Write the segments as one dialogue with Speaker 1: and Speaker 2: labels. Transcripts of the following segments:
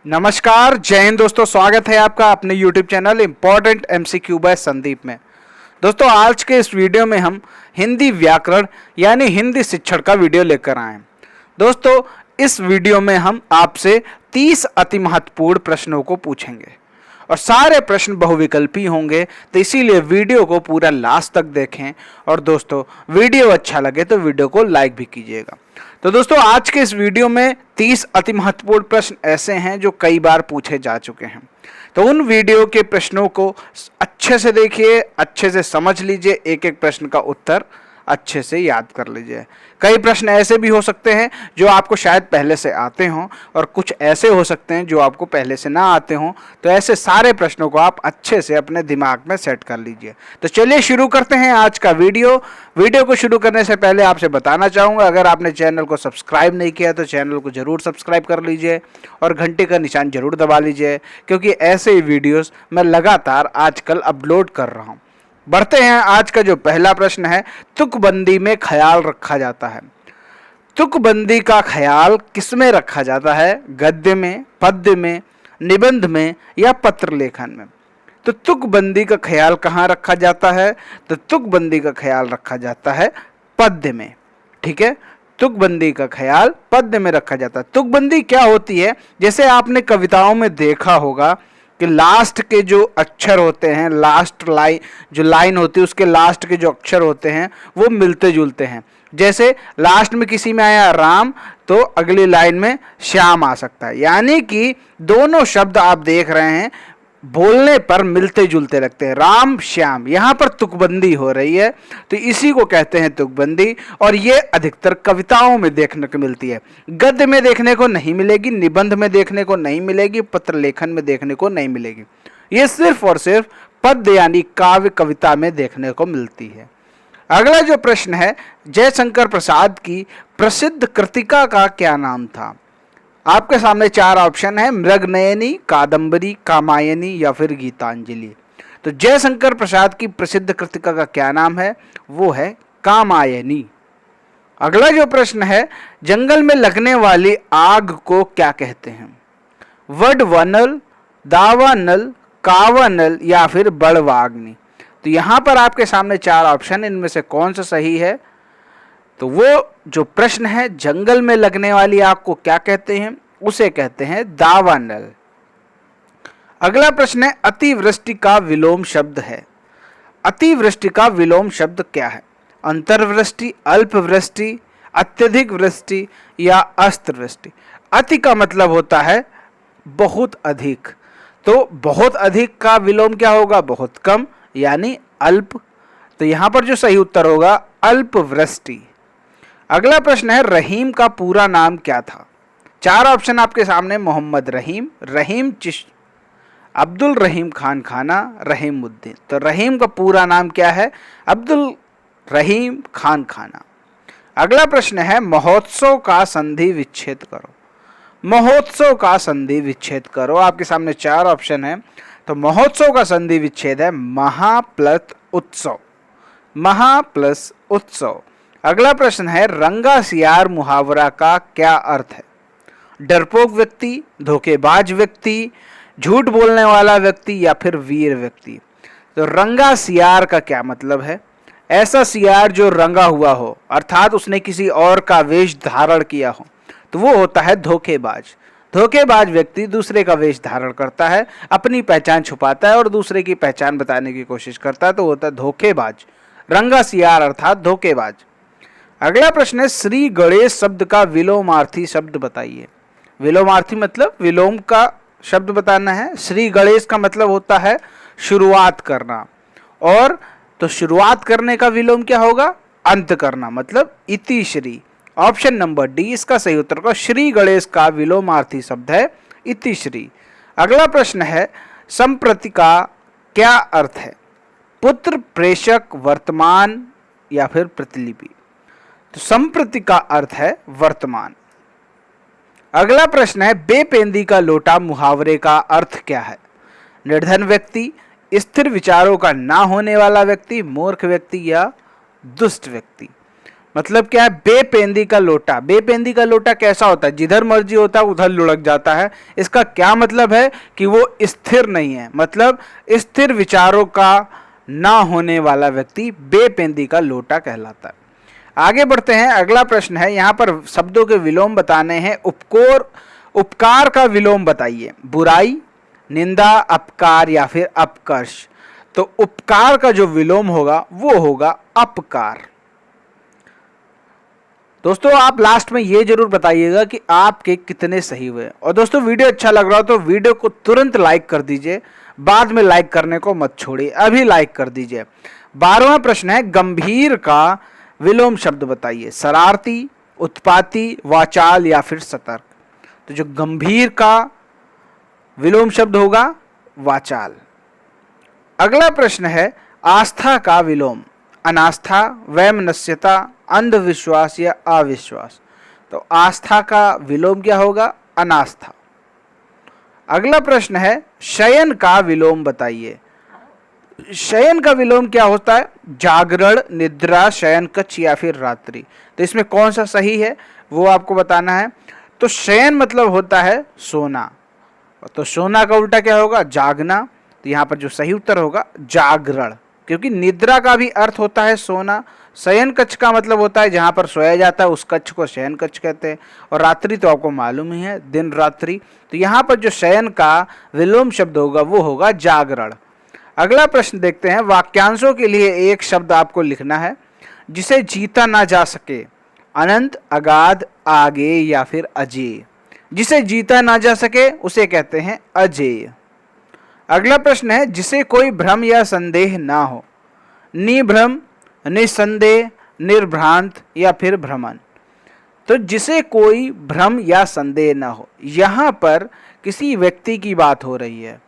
Speaker 1: नमस्कार, जय हिंद दोस्तों। स्वागत है आपका अपने YouTube channel important MCQ by Sandeep में। दोस्तों, आज के इस वीडियो में हम हिंदी व्याकरण यानी हिंदी शिक्षण का वीडियो लेकर आए हैं। दोस्तों, इस वीडियो में हम आपसे 30 अति महत्वपूर्ण प्रश्नों को पूछेंगे और सारे प्रश्न बहुविकल्पी होंगे, तो इसीलिए वीडियो को पूरा लास्ट तक देखें। और दोस्तों, वीडियो अच्छा लगे तो वीडियो को लाइक भी कीजिएगा। तो दोस्तों, आज के इस वीडियो में 30 अति महत्वपूर्ण प्रश्न ऐसे हैं जो कई बार पूछे जा चुके हैं। तो उन वीडियो के प्रश्नों को अच्छे से देखिए, अच्छे से समझ लीजिए, एक एक प्रश्न का उत्तर अच्छे से याद कर लीजिए। कई प्रश्न ऐसे भी हो सकते हैं जो आपको शायद पहले से आते हों और कुछ ऐसे हो सकते हैं जो आपको पहले से ना आते हों। तो ऐसे सारे प्रश्नों को आप अच्छे से अपने दिमाग में सेट कर लीजिए। तो चलिए शुरू करते हैं आज का वीडियो। वीडियो को शुरू करने से पहले आपसे बताना चाहूँगा, अगर आपने चैनल को सब्सक्राइब नहीं किया तो चैनल को ज़रूर सब्सक्राइब कर लीजिए और घंटे का निशान ज़रूर दबा लीजिए, क्योंकि ऐसे ही वीडियोज़ मैं लगातार आजकल अपलोड कर रहा हूँ। बढ़ते हैं। आज का जो पहला प्रश्न है, तुकबंदी में ख्याल रखा जाता है। तुकबंदी का ख्याल किसमें रखा जाता है? गद्य में, पद्य में, निबंध में या पत्र लेखन में? तो तुकबंदी का ख्याल कहाँ रखा जाता है? तो तुकबंदी का ख्याल रखा जाता है पद्य में। ठीक है, तुकबंदी का ख्याल पद्य में रखा जाता है। तुकबंदी क्या होती है? जैसे आपने कविताओं में देखा होगा कि लास्ट के जो अक्षर होते हैं, लास्ट लाइन जो लाइन होती है उसके लास्ट के जो अक्षर होते हैं वो मिलते जुलते हैं। जैसे लास्ट में किसी में आया राम तो अगली लाइन में श्याम आ सकता है, यानी कि दोनों शब्द आप देख रहे हैं बोलने पर मिलते जुलते लगते हैं, राम श्याम। यहाँ पर तुकबंदी हो रही है, तो इसी को कहते हैं तुकबंदी। और ये अधिकतर कविताओं में देखने को मिलती है, गद्य में देखने को नहीं मिलेगी, निबंध में देखने को नहीं मिलेगी, पत्र लेखन में देखने को नहीं मिलेगी। ये सिर्फ और सिर्फ पद्य यानी काव्य कविता में देखने को मिलती है। अगला जो प्रश्न है, जयशंकर प्रसाद की प्रसिद्ध कृतिका का क्या नाम था? आपके सामने चार ऑप्शन है, मृगनयनी, कादंबरी, कामायनी या फिर गीतांजलि। तो जयशंकर प्रसाद की प्रसिद्ध कृतिका का क्या नाम है? वो है कामायनी। अगला जो प्रश्न है, जंगल में लगने वाली आग को क्या कहते हैं? वडवनल, दावानल, कावानल या फिर बड़वाग्नि। तो यहां पर आपके सामने चार ऑप्शन, इनमें से कौन सा सही है? तो वो जो प्रश्न है, जंगल में लगने वाली आग को क्या कहते हैं? उसे कहते हैं दावानल। अगला प्रश्न है, अतिवृष्टि का विलोम शब्द है। अतिवृष्टि का विलोम शब्द क्या है? अंतर्वृष्टि, अल्पवृष्टि, अत्यधिक वृष्टि या अस्तवृष्टि। अति का मतलब होता है बहुत अधिक, तो बहुत अधिक का विलोम क्या होगा? बहुत कम यानी अल्प। तो यहां पर जो सही उत्तर होगा अल्पवृष्टि। अगला प्रश्न है, रहीम का पूरा नाम क्या था? चार ऑप्शन आपके सामने, मोहम्मद रहीम, रहीम चिश्ती, अब्दुल रहीम खान खाना, रहीमुद्दीन। तो रहीम का पूरा नाम क्या है? अब्दुल रहीम खान खाना। अगला प्रश्न है, महोत्सव का संधि विच्छेद करो। महोत्सव का संधि विच्छेद करो। आपके सामने चार ऑप्शन है, तो महोत्सव का संधि विच्छेद है महा प्लस उत्सव। महा प्लस उत्सव। अगला प्रश्न है, रंगा सियार मुहावरा का क्या अर्थ है? डरपोक व्यक्ति, धोखेबाज व्यक्ति, झूठ बोलने वाला व्यक्ति या फिर वीर व्यक्ति। तो रंगा सियार का क्या मतलब है? ऐसा सियार जो रंगा हुआ हो, अर्थात उसने किसी और का वेश धारण किया हो, तो वो होता है धोखेबाज। धोखेबाज व्यक्ति दूसरे का वेश धारण करता है, अपनी पहचान छुपाता है और दूसरे की पहचान बताने की कोशिश करता है, तो होता है धोखेबाज। रंगा सियार अर्थात धोखेबाज। अगला प्रश्न है, श्री गणेश शब्द का विलोमार्थी शब्द बताइए। विलोमार्थी मतलब विलोम का शब्द बताना है। श्री गणेश का मतलब होता है शुरुआत करना, और तो शुरुआत करने का विलोम क्या होगा? अंत करना, मतलब इति श्री। ऑप्शन नंबर डी इसका सही उत्तर होगा। श्री गणेश का विलोमार्थी शब्द है इति श्री। अगला प्रश्न है, संप्रति का क्या अर्थ है? पुत्र, प्रेषक, वर्तमान या फिर प्रतिलिपि। तो संप्रति का अर्थ है वर्तमान। अगला प्रश्न है, बेपेंदी का लोटा मुहावरे का अर्थ क्या है? निर्धन व्यक्ति, स्थिर विचारों का ना होने वाला व्यक्ति, मूर्ख व्यक्ति या दुष्ट व्यक्ति। मतलब क्या है, बेपेंदी का लोटा। बेपेंदी का लोटा कैसा होता है, जिधर मर्जी होता है उधर लुढ़क जाता है। इसका क्या मतलब है कि वो स्थिर नहीं है, मतलब स्थिर विचारों का ना होने वाला व्यक्ति बेपेंदी का लोटा कहलाता है। आगे बढ़ते हैं, अगला प्रश्न है, यहां पर शब्दों के विलोम बताने हैं। उपकार का विलोम बताइए। बुराई, निंदा, अपकार या फिर अपकर्ष। तो उपकार का जो विलोम होगा वो होगा अपकार। दोस्तों आप लास्ट में ये जरूर बताइएगा कि आपके कितने सही हुए। और दोस्तों वीडियो अच्छा लग रहा हो तो वीडियो को तुरंत लाइक कर दीजिए, बाद में लाइक करने को मत छोड़िए, अभी लाइक कर दीजिए। 12वां प्रश्न है, गंभीर का विलोम शब्द बताइए। शरारती, उत्पाती, वाचाल या फिर सतर्क। तो जो गंभीर का विलोम शब्द होगा वाचाल। अगला प्रश्न है, आस्था का विलोम। अनास्था, वैमनस्यता, अंधविश्वास या अविश्वास। तो आस्था का विलोम क्या होगा, अनास्था। अगला प्रश्न है, शयन का विलोम बताइए। शयन का विलोम क्या होता है, जागरण, निद्रा, शयन कक्ष या फिर रात्रि। तो इसमें कौन सा सही है वो आपको बताना है। तो शयन मतलब होता है सोना, तो सोना का उल्टा क्या होगा, जागना। तो यहाँ पर जो सही उत्तर होगा जागरण, क्योंकि निद्रा का भी अर्थ होता है सोना। शयन कक्ष का मतलब होता है जहाँ पर सोया जाता है, उस कक्ष को शयन कक्ष कहते हैं। और रात्रि तो आपको मालूम ही है, दिन रात्रि। तो यहाँ पर जो शयन का विलोम शब्द होगा वो होगा जागरण। अगला प्रश्न देखते हैं, वाक्यांशों के लिए एक शब्द आपको लिखना है जिसे जीता ना जा सके। अनंत, अगाध, आगे या फिर अजेय। जिसे जीता ना जा सके उसे कहते हैं अजेय। अगला प्रश्न है, जिसे कोई भ्रम या संदेह ना हो। निभ्रम, निसंदेह, निर्भ्रांत या फिर भ्रमण। तो जिसे कोई भ्रम या संदेह ना हो, यहां पर किसी व्यक्ति की बात हो रही है।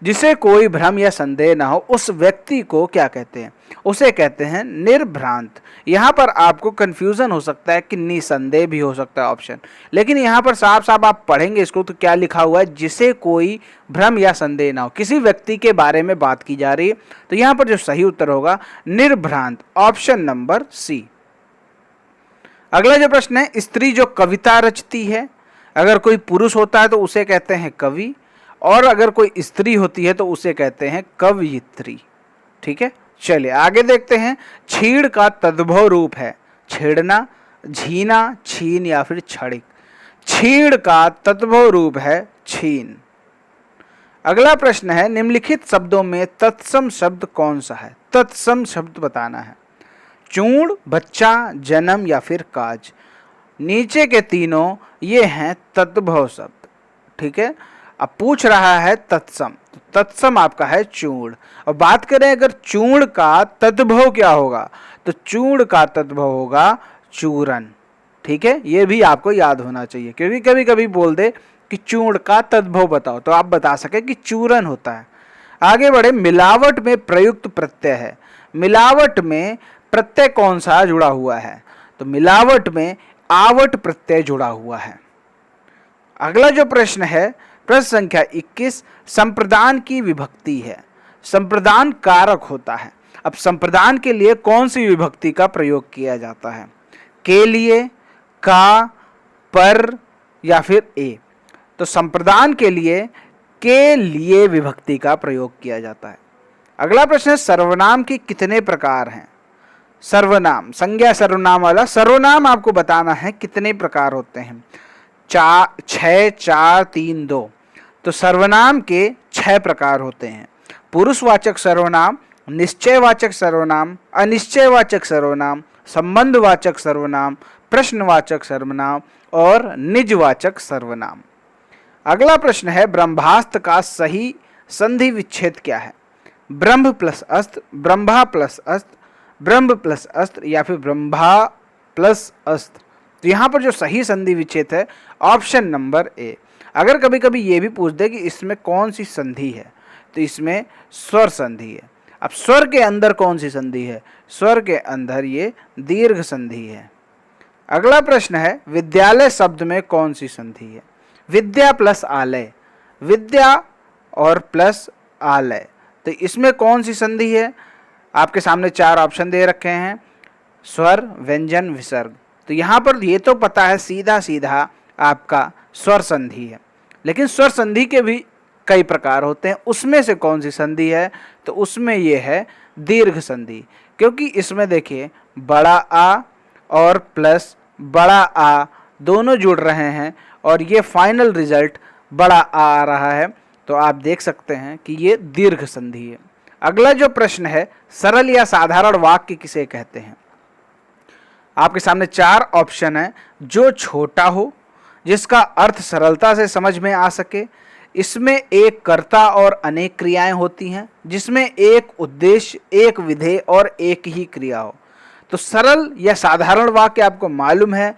Speaker 1: जिसे कोई भ्रम या संदेह ना हो उस व्यक्ति को क्या कहते हैं, उसे कहते हैं निर्भ्रांत। यहाँ पर आपको कंफ्यूजन हो सकता है कि निसंदेह भी हो सकता है ऑप्शन, लेकिन यहाँ पर साफ साफ आप पढ़ेंगे इसको तो क्या लिखा हुआ है, जिसे कोई भ्रम या संदेह ना हो, किसी व्यक्ति के बारे में बात की जा रही है। तो यहाँ पर जो सही उत्तर होगा निर्भ्रांत, ऑप्शन नंबर सी। अगला जो प्रश्न है, स्त्री जो कविता रचती है, अगर कोई पुरुष होता है तो उसे कहते हैं कवि, और अगर कोई स्त्री होती है तो उसे कहते हैं कवयित्री। ठीक है, चलिए आगे देखते हैं। छीड़ का तद्भव रूप है छेड़ना, झीना, छीन या फिर क्षणिक। छीड़ का तद्भव रूप है छीन। अगला प्रश्न है, निम्नलिखित शब्दों में तत्सम शब्द कौन सा है। तत्सम शब्द बताना है। चूर्ण, बच्चा, जन्म या फिर काज। नीचे के तीनों ये हैं तद्भव शब्द। ठीक है, अब पूछ रहा है तत्सम, तो तत्सम आपका है चूर्ण। और बात करें अगर चूर्ण का तद्भव क्या होगा, तो चूर्ण का तद्भव होगा चूरन। ठीक है, ये भी आपको याद होना चाहिए, क्योंकि कभी कभी बोल दे कि चूर्ण का तद्भव बताओ तो आप बता सके कि चूरन होता है। आगे बढ़े, मिलावट में प्रयुक्त प्रत्यय है। मिलावट में प्रत्यय कौन सा जुड़ा हुआ है, तो मिलावट में आवट प्रत्यय जुड़ा हुआ है। अगला जो प्रश्न है, प्रश्न संख्या 21, संप्रदान की विभक्ति है। संप्रदान कारक होता है। अब संप्रदान के लिए कौन सी विभक्ति का प्रयोग किया जाता है, के लिए, का, पर या फिर ए। तो संप्रदान के लिए के लिए विभक्ति का प्रयोग किया जाता है। अगला प्रश्न है, सर्वनाम के कितने प्रकार हैं। सर्वनाम, संज्ञा सर्वनाम वाला सर्वनाम आपको बताना है कितने प्रकार होते हैं। 6, 4, 3, 2। तो सर्वनाम के 6 प्रकार होते हैं। पुरुषवाचक सर्वनाम, निश्चयवाचक सर्वनाम, अनिश्चयवाचक सर्वनाम, संबंधवाचक सर्वनाम, प्रश्नवाचक सर्वनाम और निजवाचक सर्वनाम। अगला प्रश्न है, ब्रह्मास्त्र का सही संधि विच्छेद क्या है। ब्रह्म प्लस अस्त्र, ब्रह्मा प्लस अस्त्र, ब्रह्म प्लस अस्त्र या फिर ब्रह्मा प्लस अस्त्र। तो यहाँ पर जो सही संधि विच्छेद है ऑप्शन नंबर ए। अगर कभी कभी ये भी पूछ दे कि इसमें कौन सी संधि है, तो इसमें स्वर संधि है। अब स्वर के अंदर कौन सी संधि है, स्वर के अंदर ये दीर्घ संधि है। अगला प्रश्न है, विद्यालय शब्द में कौन सी संधि है। विद्या प्लस आलय, विद्या और प्लस आलय। तो इसमें कौन सी संधि है, आपके सामने 4 ऑप्शन दे रखे हैं। स्वर, व्यंजन, विसर्ग। तो यहाँ पर ये तो पता है सीधा सीधा आपका स्वर संधि है, लेकिन स्वर संधि के भी कई प्रकार होते हैं। उसमें से कौन सी संधि है? तो उसमें ये है दीर्घ संधि, क्योंकि इसमें देखिए बड़ा आ और प्लस बड़ा आ दोनों जुड़ रहे हैं और ये फाइनल रिजल्ट बड़ा आ रहा है। तो आप देख सकते हैं कि ये दीर्घ संधि है। अगला जो प्रश्न है, सरल या साधारण वाक्य किसे कहते हैं? आपके सामने 4 ऑप्शन है। जो छोटा हो, जिसका अर्थ सरलता से समझ में आ सके, इसमें एक कर्ता और अनेक क्रियाएं होती हैं, जिसमें एक उद्देश्य, एक विधेय और एक ही क्रिया हो। तो सरल या साधारण वाक्य आपको मालूम है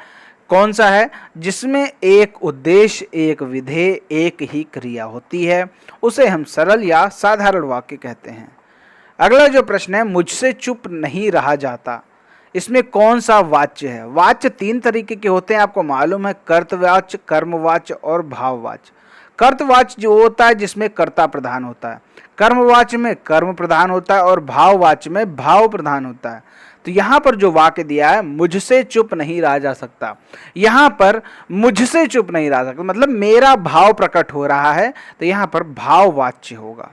Speaker 1: कौन सा है? जिसमें एक उद्देश्य, एक विधेय, एक ही क्रिया होती है, उसे हम सरल या साधारण वाक्य कहते हैं। अगला जो प्रश्न है, मुझसे चुप नहीं रहा जाता, इसमें कौन सा वाच्य है? वाच्य 3 तरीके के होते हैं, आपको मालूम है, कर्तवाच्य, कर्मवाच्य और भाववाच्य। कर्तवाच्य जो होता है जिसमें कर्ता प्रधान होता है, कर्मवाच्य में कर्म प्रधान होता है और भाववाच्य में भाव प्रधान होता है। तो यहाँ पर जो वाक्य दिया है, मुझसे चुप नहीं रहा जा सकता, यहाँ पर मुझसे चुप नहीं रहा सकता मतलब मेरा भाव प्रकट हो रहा है, तो यहाँ पर भाववाच्य होगा।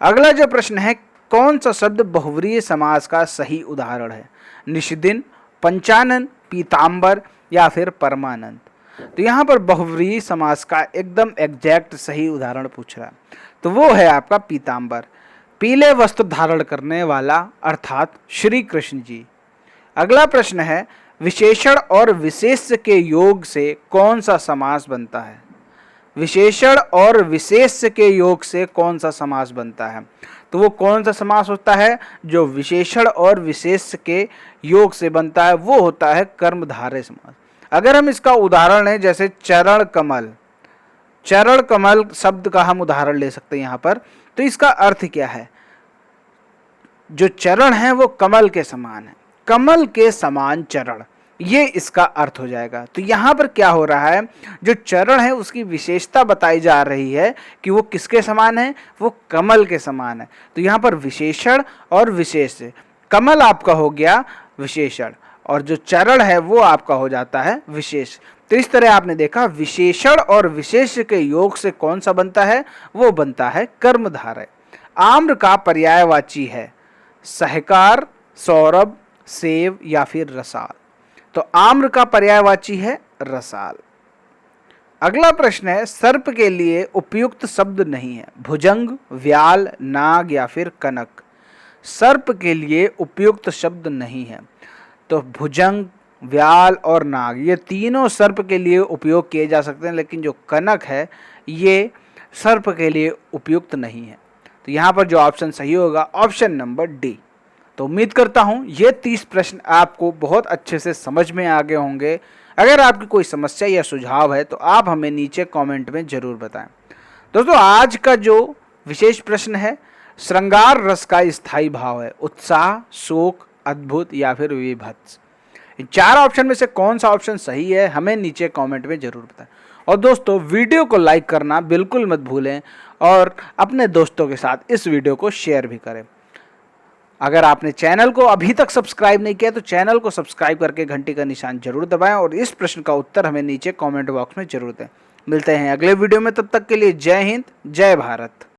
Speaker 1: अगला जो प्रश्न है, कौन सा शब्द बहुव्रीहि समास का सही उदाहरण है? निषिदिन, पंचानन, पीताम्बर या फिर परमानंद। तो यहाँ पर बहुव्रीहि समास का एकदम एग्जैक्ट सही उदाहरण पूछ रहा है, तो वो है आपका पीताम्बर, पीले वस्त्र धारण करने वाला अर्थात श्री कृष्ण जी। अगला प्रश्न है, विशेषण और विशेष्य के योग से कौन सा समास बनता है? विशेषण और विशेष्य के योग से कौन सा समास बनता है? तो वो कौन सा समास होता है जो विशेषण और विशेष्य के योग से बनता है? वो होता है कर्मधारय समास। अगर हम इसका उदाहरण लें, जैसे चरण कमल, चरण कमल शब्द का हम उदाहरण ले सकते हैं यहाँ पर। तो इसका अर्थ क्या है? जो चरण है वो कमल के समान है, कमल के समान चरण, ये इसका अर्थ हो जाएगा। तो यहाँ पर क्या हो रहा है, जो चरण है उसकी विशेषता बताई जा रही है कि वो किसके समान है? वो कमल के समान है। तो यहाँ पर विशेषण और विशेष्य, कमल आपका हो गया विशेषण और जो चरण है वो आपका हो जाता है विशेष। तो इस तरह आपने देखा विशेषण और विशेष्य के योग से कौन सा बनता है? वो बनता है कर्मधारय। आम्र का पर्यायवाची है सहकार, सौरभ, सेव या फिर रसाल। तो आम्र का पर्यायवाची है रसाल। अगला प्रश्न है, सर्प के लिए उपयुक्त शब्द नहीं है, भुजंग, व्याल, नाग या फिर कनक। सर्प के लिए उपयुक्त शब्द नहीं है, तो भुजंग, व्याल और नाग ये तीनों सर्प के लिए उपयोग किए जा सकते हैं, लेकिन जो कनक है ये सर्प के लिए उपयुक्त नहीं है। तो यहाँ पर जो ऑप्शन सही होगा ऑप्शन नंबर डी। तो उम्मीद करता हूँ ये 30 प्रश्न आपको बहुत अच्छे से समझ में आ गए होंगे। अगर आपकी कोई समस्या या सुझाव है तो आप हमें नीचे कमेंट में ज़रूर बताएं। दोस्तों आज का जो विशेष प्रश्न है, श्रृंगार रस का स्थायी भाव है उत्साह, शोक, अद्भुत या फिर विभत्स। इन 4 ऑप्शन में से कौन सा ऑप्शन सही है हमें नीचे कमेंट में ज़रूर बताएं। और दोस्तों वीडियो को लाइक करना बिल्कुल मत भूलें और अपने दोस्तों के साथ इस वीडियो को शेयर भी करें। अगर आपने चैनल को अभी तक सब्सक्राइब नहीं किया तो चैनल को सब्सक्राइब करके घंटी का निशान जरूर दबाएं और इस प्रश्न का उत्तर हमें नीचे कमेंट बॉक्स में जरूर दें। मिलते हैं अगले वीडियो में, तब तक के लिए जय हिंद, जय भारत।